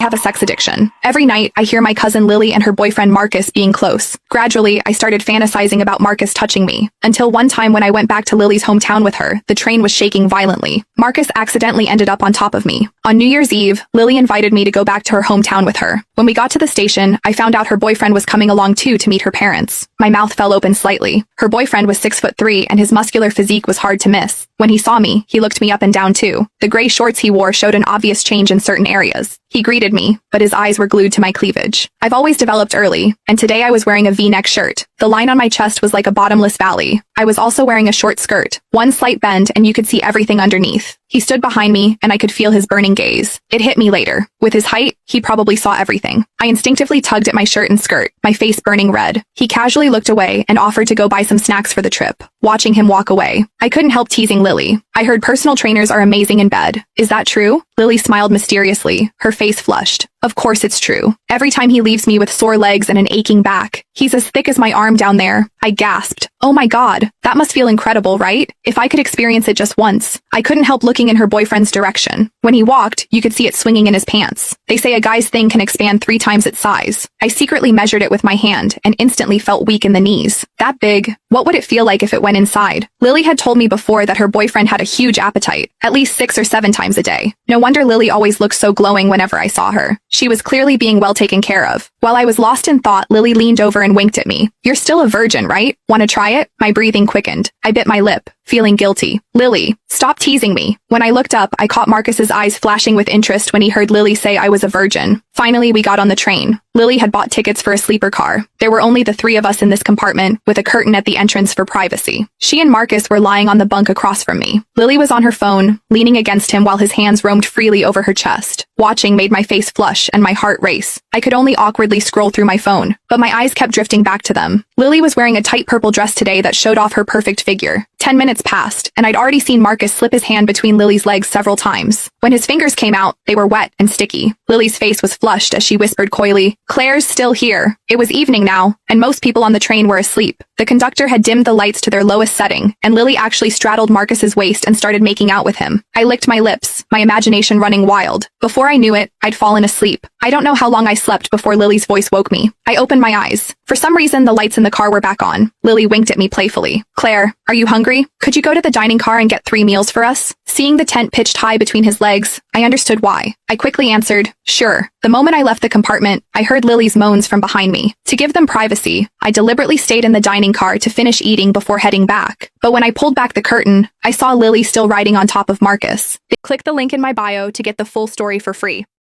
Have a sex addiction. Every night, I hear my cousin Lily and her boyfriend Marcus being close. Gradually, I started fantasizing about Marcus touching me, until one time when I went back to Lily's hometown with her, the train was shaking violently. Marcus accidentally ended up on top of me. On New Year's Eve, Lily invited me to go back to her hometown with her. When we got to the station, I found out her boyfriend was coming along too to meet her parents. My mouth fell open slightly. Her boyfriend was 6'3" and his muscular physique was hard to miss. When he saw me, he looked me up and down too. The gray shorts he wore showed an obvious change in certain areas. He greeted me, but his eyes were glued to my cleavage. I've always developed early, and today I was wearing a V-neck shirt. The line on my chest was like a bottomless valley. I was also wearing a short skirt. One slight bend and you could see everything underneath. He stood behind me, and I could feel his burning gaze. It hit me later. With his height, he probably saw everything. I instinctively tugged at my shirt and skirt, my face burning red. He casually looked away and offered to go buy some snacks for the trip. Watching him walk away, I couldn't help teasing Lily. I heard personal trainers are amazing in bed. Is that true? Lily smiled mysteriously. Her face flushed. Of course it's true. Every time he leaves me with sore legs and an aching back. He's as thick as my arm down there. I gasped. Oh my God, that must feel incredible, right? If I could experience it just once. I couldn't help looking in her boyfriend's direction. When he walked, you could see it swinging in his pants. They say a guy's thing can expand 3 times its size. I secretly measured it with my hand and instantly felt weak in the knees. That big? What would it feel like if it went inside? Lily had told me before that her boyfriend had a huge appetite, at least 6 or 7 times a day. No wonder Lily always looked so glowing whenever I saw her. She was clearly being well taken care of. While I was lost in thought, Lily leaned over and winked at me. You're still a virgin, right? Want to try it? My breathing quickened. I bit my lip, feeling guilty. Lily, stop teasing me. When I looked up, I caught Marcus's eyes flashing with interest when he heard Lily say I was a virgin. Finally, we got on the train. Lily had bought tickets for a sleeper car. There were only the 3 of us in this compartment, with a curtain at the entrance for privacy. She and Marcus were lying on the bunk across from me. Lily was on her phone, leaning against him while his hands roamed freely over her chest. Watching made my face flush and my heart race. I could only awkwardly scroll through my phone, but my eyes kept drifting back to them. Lily was wearing a tight purple dress today that showed off her perfect figure. 10 minutes passed, and I'd already seen Marcus slip his hand between Lily's legs several times. When his fingers came out, they were wet and sticky. Lily's face was flushed as she whispered coyly, "Claire's still here." It was evening now, and most people on the train were asleep. The conductor had dimmed the lights to their lowest setting, and Lily actually straddled Marcus's waist and started making out with him. I licked my lips, my imagination running wild. Before I knew it, I'd fallen asleep. I don't know how long I slept before Lily's voice woke me. I opened my eyes. For some reason, the lights in the car were back on. Lily winked at me playfully. "Claire, are you hungry? Could you go to the dining car and get 3 meals for us?" Seeing the tent pitched high between his legs, I understood why. I quickly answered, "Sure." The moment I left the compartment, I heard Lily's moans from behind me. To give them privacy, I deliberately stayed in the dining car to finish eating before heading back. But when I pulled back the curtain, I saw Lily still riding on top of Marcus. Click the link in my bio to get the full story for free.